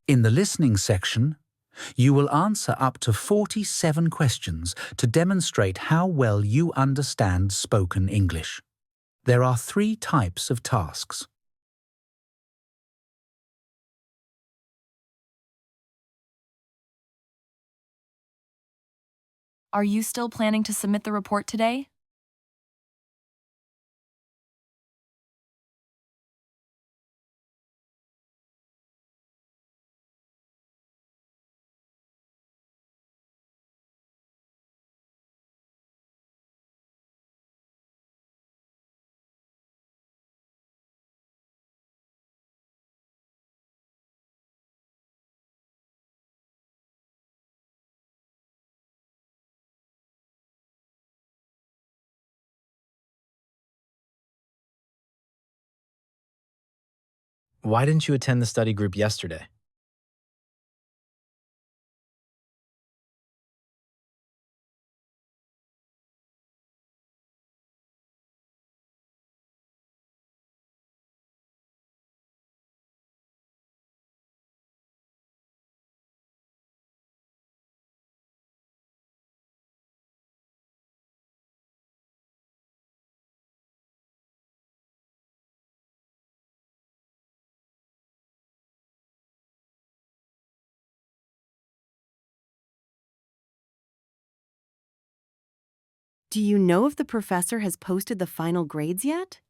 In the listening section, you will answer up to 47 questions to demonstrate how well you understand spoken English. There are 3 types of tasks. Are you still planning to submit the report today? Why didn't you attend the study group yesterday? Do you know if the professor has posted the final grades yet?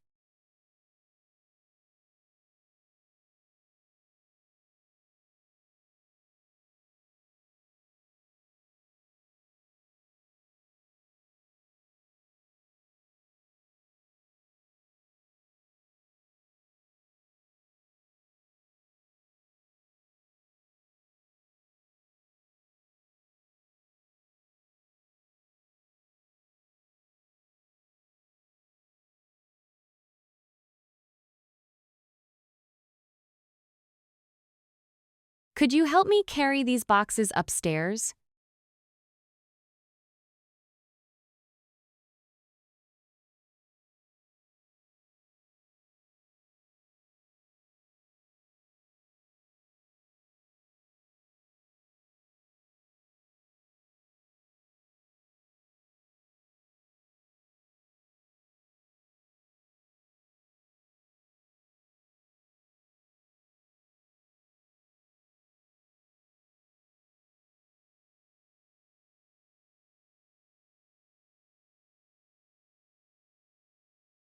Could you help me carry these boxes upstairs?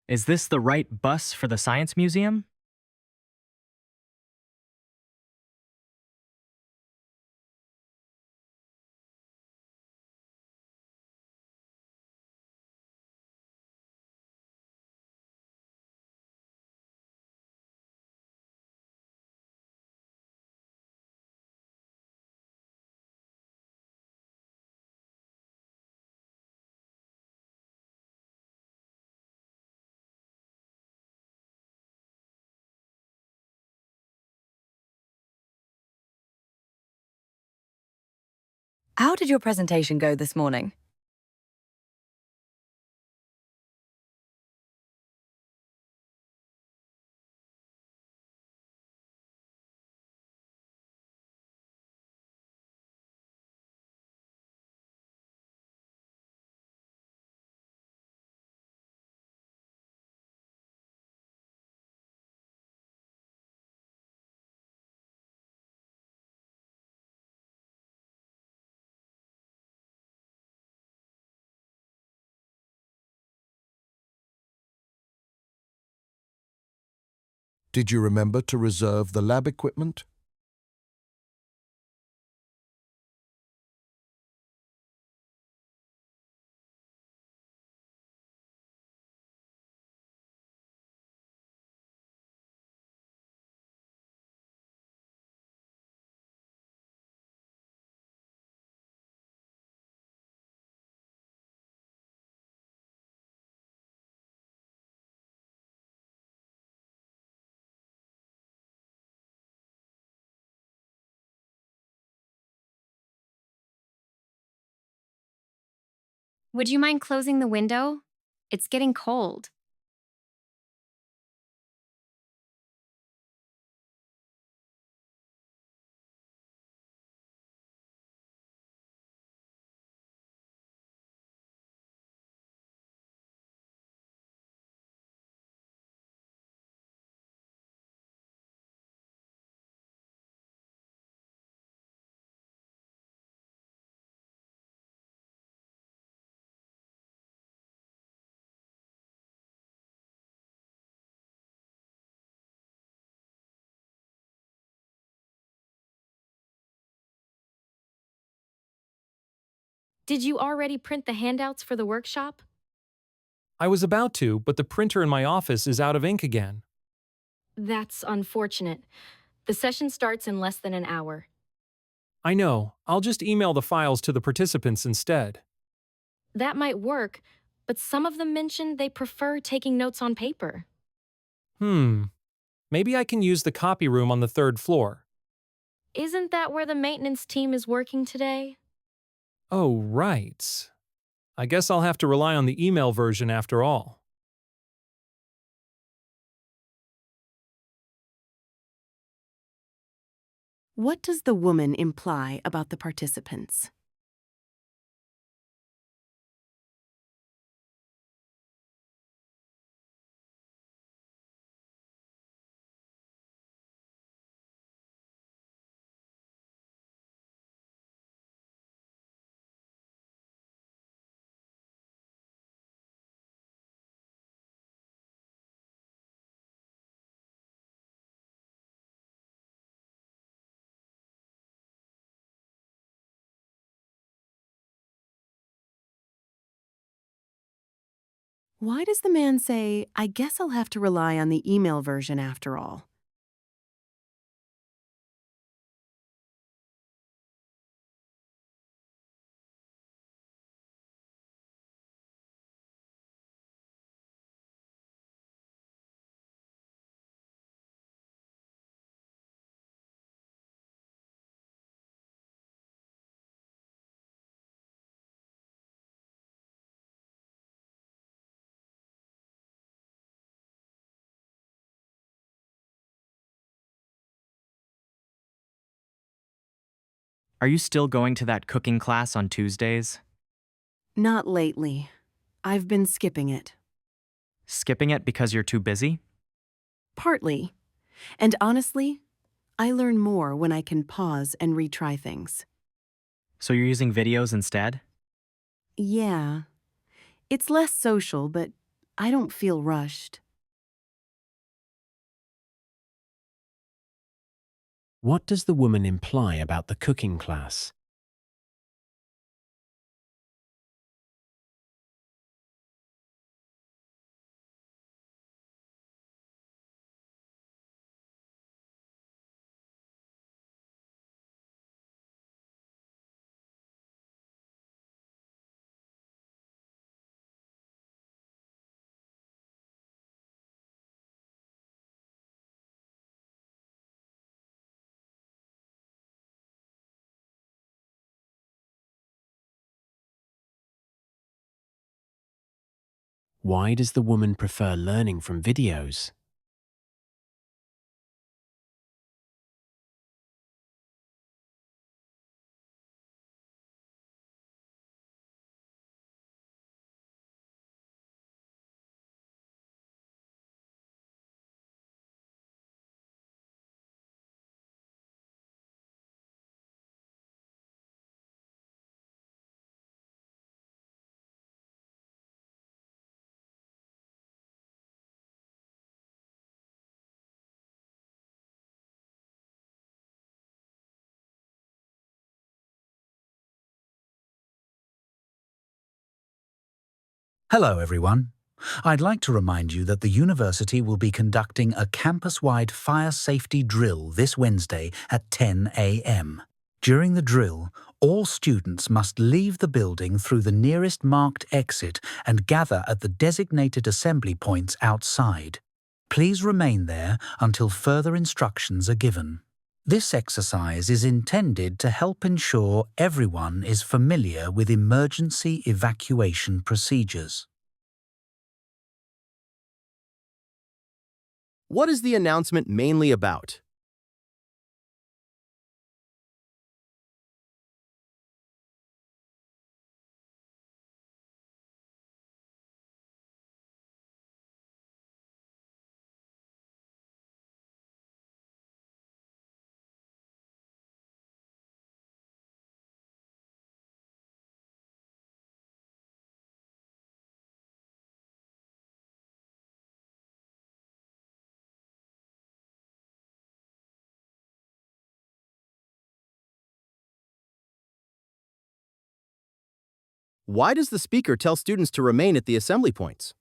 Is this the right bus for the Science Museum? How did your presentation go this morning? Did you remember to reserve the lab equipment? Would you mind closing the window? It's getting cold. Did you already print the handouts for the workshop? I was about to, but the printer in my office is out of ink again. That's unfortunate. The session starts in less than an hour. I know, I'll just email the files to the participants instead. That might work, but some of them mentioned they prefer taking notes on paper. Maybe I can use the copy room on the 3rd floor. Isn't that where the maintenance team is working today? Oh, right. I guess I'll have to rely on the email version after all. What does the woman imply about the participants? Why does the man say, I guess I'll have to rely on the email version after all? Are you still going to that cooking class on Tuesdays? Not lately. I've been skipping it. Skipping it because you're too busy? Partly. And honestly, I learn more when I can pause and retry things. So you're using videos instead? Yeah. It's less social, but I don't feel rushed. What does the woman imply about the cooking class? Why does the woman prefer learning from videos? Hello, everyone. I'd like to remind you that the university will be conducting a campus-wide fire safety drill this Wednesday at 10 a.m. During the drill, all students must leave the building through the nearest marked exit and gather at the designated assembly points outside. Please remain there until further instructions are given. This exercise is intended to help ensure everyone is familiar with emergency evacuation procedures. What is the announcement mainly about? Why does the speaker tell students to remain at the assembly points?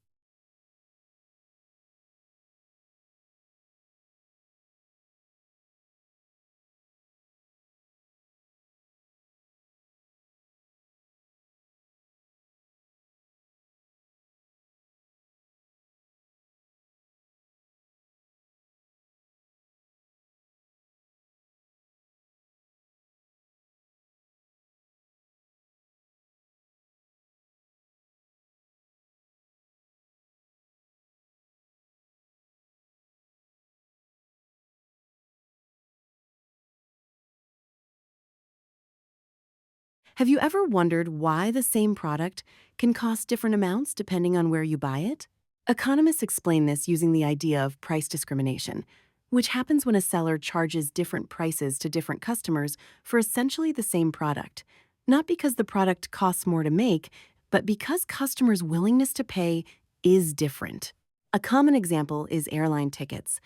Have you ever wondered why the same product can cost different amounts depending on where you buy it? Economists explain this using the idea of price discrimination, which happens when a seller charges different prices to different customers for essentially the same product, not because the product costs more to make, but because customers' willingness to pay is different. A common example is airline tickets.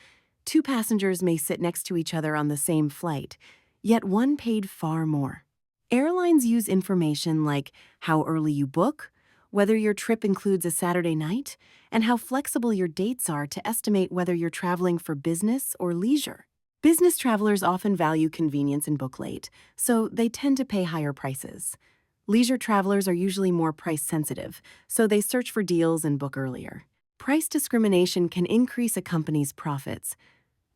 Two passengers may sit next to each other on the same flight, yet one paid far more. Airlines use information like how early you book, whether your trip includes a Saturday night, and how flexible your dates are to estimate whether you're traveling for business or leisure. Business travelers often value convenience and book late, so they tend to pay higher prices. Leisure travelers are usually more price sensitive, so they search for deals and book earlier. Price discrimination can increase a company's profits,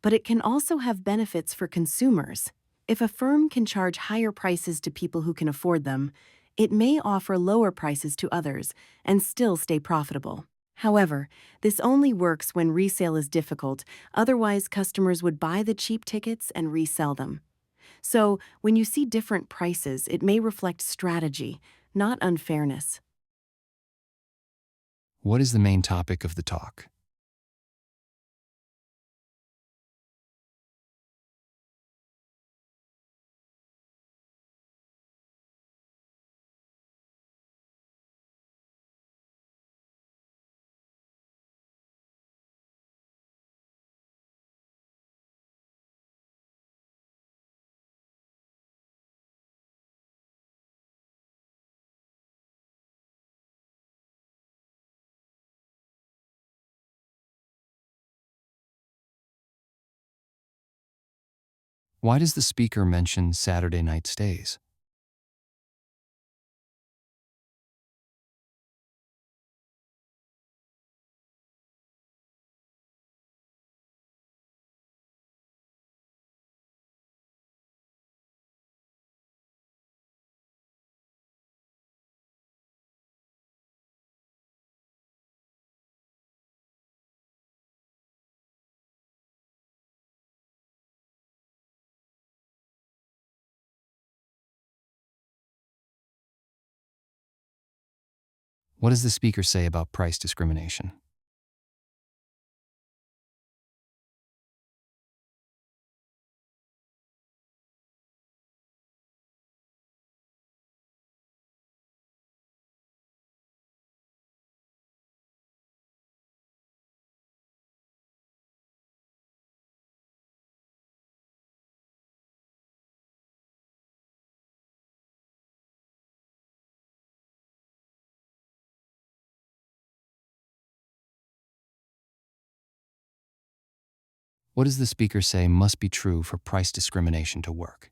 but it can also have benefits for consumers. If a firm can charge higher prices to people who can afford them, it may offer lower prices to others and still stay profitable. However, this only works when resale is difficult, otherwise customers would buy the cheap tickets and resell them. So, when you see different prices, it may reflect strategy, not unfairness. What is the main topic of the talk? Why does the speaker mention Saturday night stays? What does the speaker say about price discrimination? What does the speaker say must be true for price discrimination to work?